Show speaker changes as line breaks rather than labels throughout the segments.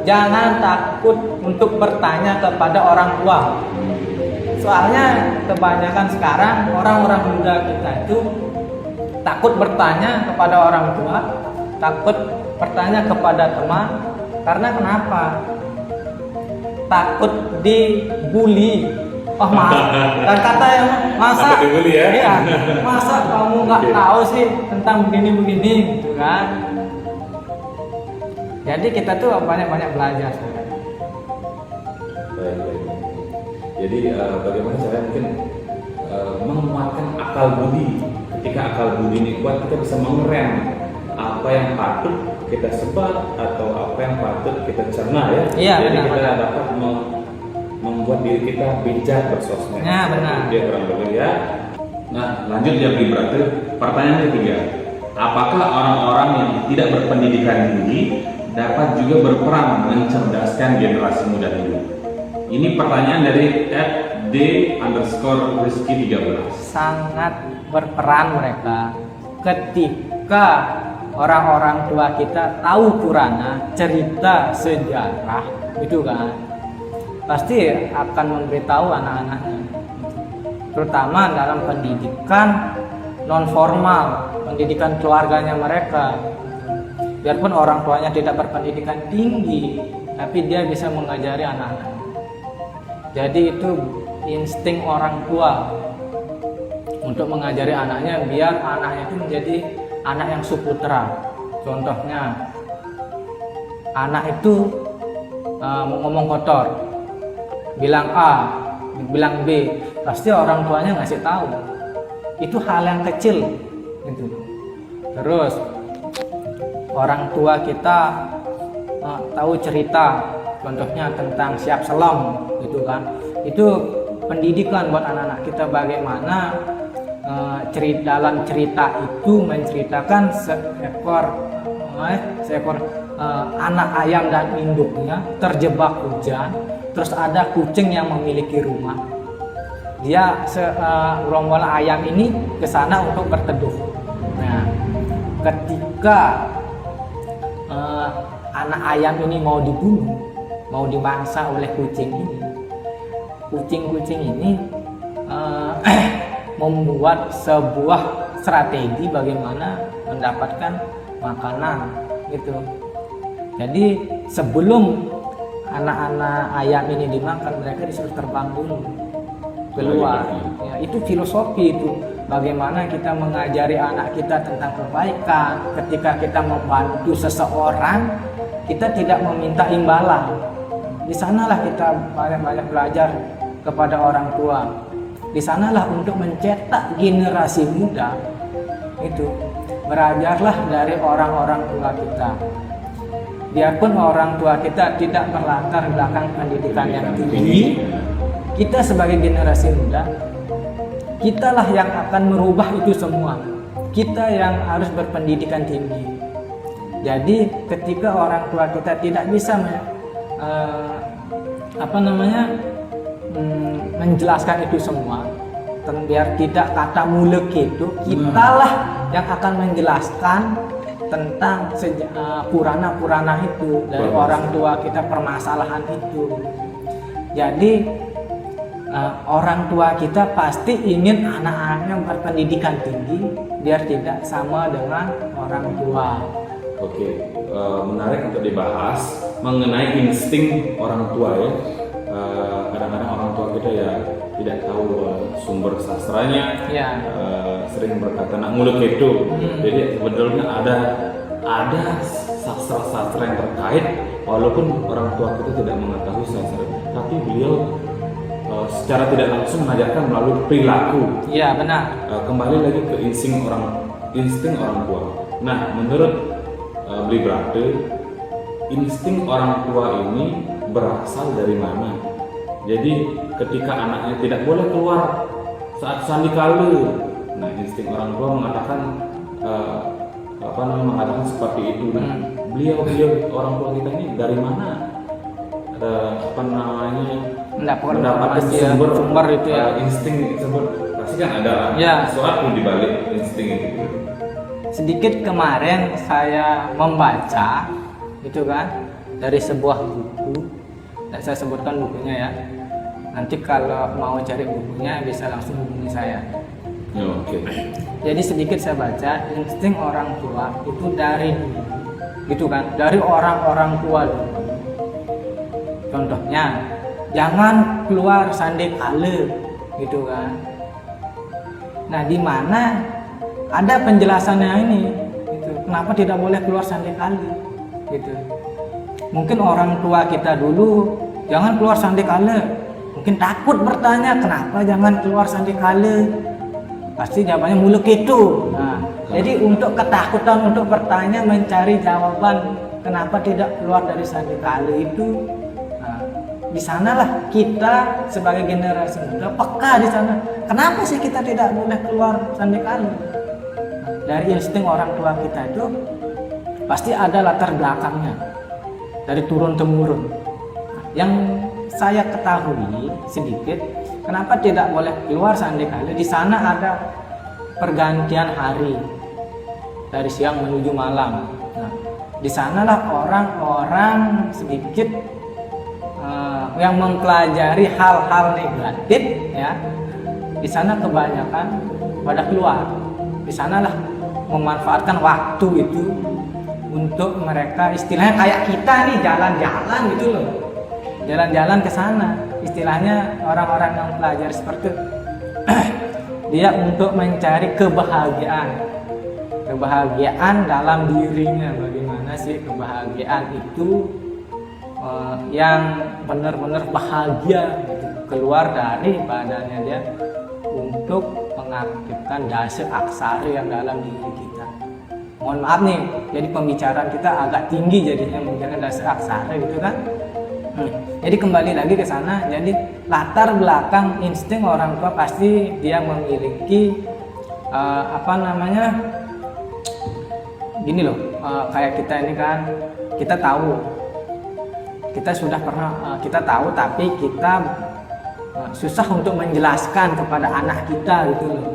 Jangan takut untuk bertanya kepada orang tua. Soalnya kebanyakan sekarang orang-orang muda kita itu takut bertanya kepada orang tua, takut bertanya kepada teman. Karena kenapa? Takut dibully. Oh maaf, dan kata yang masa
dibully ya?
Iya, masa kamu nggak tahu sih tentang begini-begini, gitu kan? Jadi kita tuh banyak-banyak belajar.
Baik. Jadi bagaimana cara mungkin menguatkan akal budi. Ketika akal budi ini kuat, kita bisa mengerem apa yang patut kita sebat atau apa yang patut kita cerna ya.
Iya,
jadi
benar,
kita
benar.
dapat membuat diri kita bijak bersosmed.
Ya, benar.
Dia kurang lebih ya. Nah, lanjut ya Bli Brate. Pertanyaan ketiga. Apakah orang-orang yang tidak berpendidikan tinggi dapat juga berperan mencerdaskan generasi muda ini? Ini pertanyaan dari @d_rizky13.
Sangat berperan mereka ketika orang-orang tua kita tahu Purana, cerita sejarah, itu kan pasti akan memberitahu anak-anaknya, terutama dalam pendidikan non formal, pendidikan keluarganya mereka. Biarpun orang tuanya tidak berpendidikan tinggi, tapi dia bisa mengajari anak-anak. Jadi itu insting orang tua untuk mengajari anaknya biar anaknya itu menjadi anak yang suputra. Contohnya, anak itu mau ngomong kotor, bilang A, bilang B, pasti orang tuanya ngasih tahu. Itu hal yang kecil, gitu. Terus orang tua kita tahu cerita, contohnya tentang Siap Selam, gitu kan. Itu pendidikan buat anak-anak kita bagaimana dalam cerita itu menceritakan seekor anak ayam dan induknya terjebak hujan, terus ada kucing yang memiliki rumah. Dia rombongan ayam ini ke sana untuk berteduh. Nah, ketika anak ayam ini mau dibunuh, mau dimangsa oleh kucing ini, kucing-kucing ini membuat sebuah strategi bagaimana mendapatkan makanan, gitu. Jadi sebelum anak-anak ayam ini dimakan, mereka disuruh terbang dulu keluar. Ya, itu filosofi itu. Bagaimana kita mengajari anak kita tentang kebaikan. Ketika kita membantu seseorang, kita tidak meminta imbalan. Di sanalah kita banyak-banyak belajar kepada orang tua. Di sanalah untuk mencetak generasi muda. Itu belajarlah dari orang-orang tua kita. Biarpun orang tua kita tidak berlatar belakang pendidikan yang tinggi, kita sebagai generasi muda, kitalah yang akan merubah itu semua. Kita yang harus berpendidikan tinggi. Jadi ketika orang tua kita tidak bisa menjelaskan itu semua, biar tidak kata mulek itu, kitalah yang akan menjelaskan tentang purana-purana itu dari orang tua kita, permasalahan itu. Jadi orang tua kita pasti ingin anak-anaknya berpendidikan tinggi biar tidak sama dengan orang tua.
Oke, menarik untuk dibahas mengenai insting orang tua ya. Kadang-kadang orang tua kita ya tidak tahu sumber sastranya,
Ya.
Sering berkata nak ngulek itu. Jadi sebetulnya ada sastra-sastra yang terkait, walaupun orang tua kita tidak mengetahui sastra, tapi beliau secara tidak langsung mengajarkan melalui perilaku.
Iya, benar.
Kembali lagi ke insting orang tua. Nah, menurut Bli Brate, insting orang tua ini berasal dari mana? Jadi ketika anaknya tidak boleh keluar saat sandi kala, nah insting orang tua mengatakan mengatakan seperti itu. Nah, beliau orang tua kita ini dari mana? Mendapatkan sumber
itu ya.
Insting tersebut pasti kan ada
Ya.
sesuatu di balik insting itu.
Sedikit kemarin saya membaca itu kan dari sebuah buku. Tidak saya sebutkan bukunya ya. Nanti kalau mau cari bukunya bisa langsung hubungi saya.
Oke.
Jadi sedikit saya baca, insting orang tua itu dari dulu, gitu kan, dari orang-orang tua dulu. Contohnya, jangan keluar sande kale, gitu kan. Nah, di mana ada penjelasannya ini, gitu. Kenapa tidak boleh keluar sande kale, gitu. Mungkin orang tua kita dulu jangan keluar sande kale, mungkin takut bertanya kenapa jangan keluar sande kale. Pasti jawabannya muluk itu. Nah, jadi untuk ketakutan untuk bertanya, mencari jawaban kenapa tidak keluar dari sande kale itu, nah, di sanalah kita sebagai generasi muda peka di sana. Kenapa sih kita tidak boleh keluar sande kale? Nah, dari insting orang tua kita itu pasti ada latar belakangnya dari turun temurun. Nah, yang saya ketahui sedikit, kenapa tidak boleh keluar sande kale? Di sana ada pergantian hari dari siang menuju malam. Nah, di sanalah orang-orang sedikit yang mempelajari hal-hal negatif, ya. Di sana kebanyakan pada keluar. Di sanalah memanfaatkan waktu itu untuk mereka, istilahnya kayak kita nih jalan-jalan gitu loh. Jalan-jalan ke sana, istilahnya orang-orang yang belajar seperti itu. Dia untuk mencari kebahagiaan dalam dirinya. Bagaimana sih kebahagiaan itu yang benar-benar bahagia gitu, keluar dari badannya dia untuk mengaktifkan dasar aksara yang dalam diri kita. Mohon maaf nih, jadi pembicaraan kita agak tinggi jadinya menggunakan dasar aksara gitu kan. Jadi kembali lagi ke sana. Jadi latar belakang insting orang tua pasti dia memiliki gini loh, kayak kita ini kan, kita tahu, kita sudah pernah, kita tahu tapi kita susah untuk menjelaskan kepada anak kita gitu loh.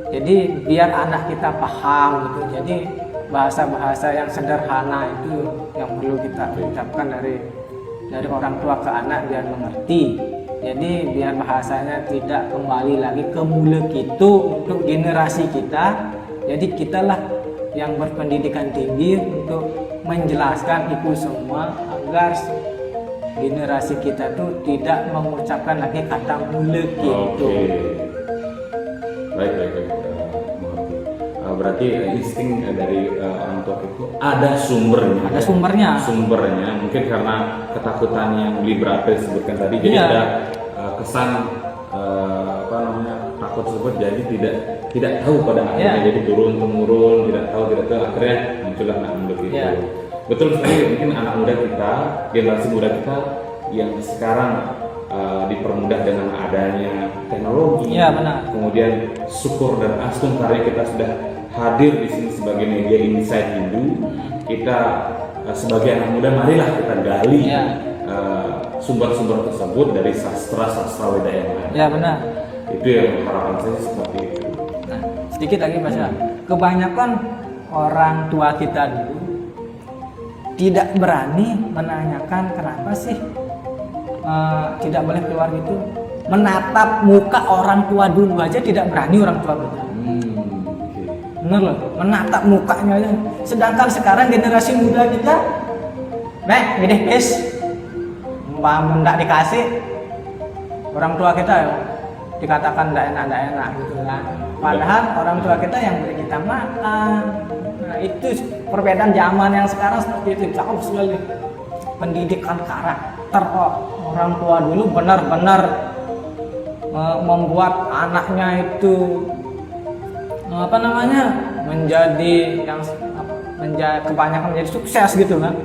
Jadi biar anak kita paham gitu. Jadi bahasa-bahasa yang sederhana itu yang perlu kita ucapkan dari orang tua ke anak biar mengerti. Jadi biar bahasanya tidak kembali lagi ke mulut itu untuk generasi kita. Jadi kitalah yang berpendidikan tinggi untuk menjelaskan itu semua agar generasi kita tuh tidak mengucapkan lagi kata mulut gitu.
Baik. Berarti insting dari orang tua itu ada sumbernya.
Ada sumbernya.
Sumbernya mungkin karena ketakutan yang Bli Brate sebutkan tadi, jadi ada kesan takut tersebut, jadi tidak tahu pada akhirnya, jadi turun temurun, tidak tahu akhirnya muncullah anak muda itu. Betul sekali, mungkin anak muda kita, generasi muda kita yang sekarang dipermudah dengan adanya teknologi.
Iya, benar.
Kemudian syukur dan astung karya kita sudah hadir di sini sebagai media Insight Hindu. Kita sebagai anak muda, marilah kita gali sumber-sumber tersebut dari sastra Weda yang lain.
Ya, benar.
Itu yang harapan saya seperti itu.
Nah, sedikit lagi Mas. Kebanyakan orang tua kita dulu tidak berani menanyakan kenapa sih tidak boleh keluar gitu. Menatap muka orang tua dulu aja tidak berani orang tua kita. Bener loh, menatap mukanya aja. Sedangkan sekarang generasi muda kita, gede guys, nggak dikasih orang tua kita ya, dikatakan nggak enak gitu kan. Padahal orang tua kita yang beri kita makan. Nah, itu perbedaan zaman yang sekarang seperti itu, jauh sekali. Pendidikan karakter orang tua dulu benar-benar membuat anaknya itu kebanyakan menjadi sukses gitu kan.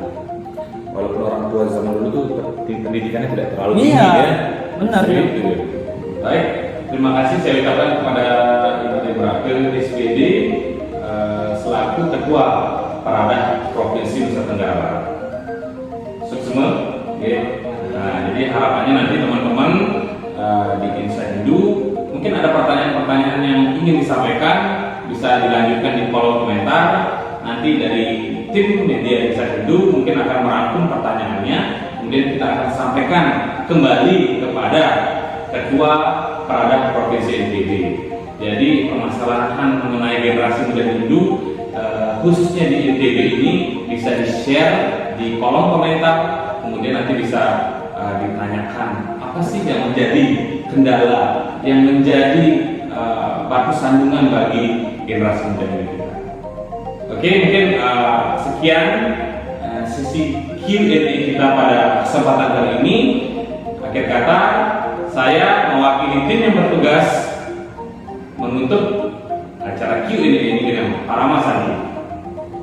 Walaupun orang tua zaman dulu tuh pendidikannya tidak terlalu tinggi ya.
Benar ya.
Baik, terima kasih saya ucapkan kepada Ibu Brate SPD selaku Ketua Paradah Provinsi Nusa Tenggara Barat. Sukses ya. Nah, jadi harapannya nanti teman-teman di Insight Hindu mungkin ada pertanyaan-pertanyaan yang ingin disampaikan, bisa dilanjutkan di kolom komentar. Nanti dari tim media Insight Hindu mungkin akan merangkum pertanyaannya, kemudian kita akan sampaikan kembali kepada Ketua Perada Provinsi NTB. Jadi permasalahan mengenai generasi muda Hindu khususnya di NTB ini bisa di-share di kolom komentar, kemudian nanti bisa ditanyakan apa sih yang menjadi kendala, yang menjadi batu sandungan bagi generasi muda Hindu kita. Oke, mungkin sekian sesi Q&A kita pada kesempatan kali ini. Akhir kata, saya mewakili tim yang bertugas menutup acara Q&A ini dengan Parama Santi.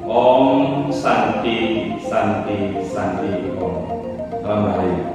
Om Santi Santi Santi Om. Salam Rahayu.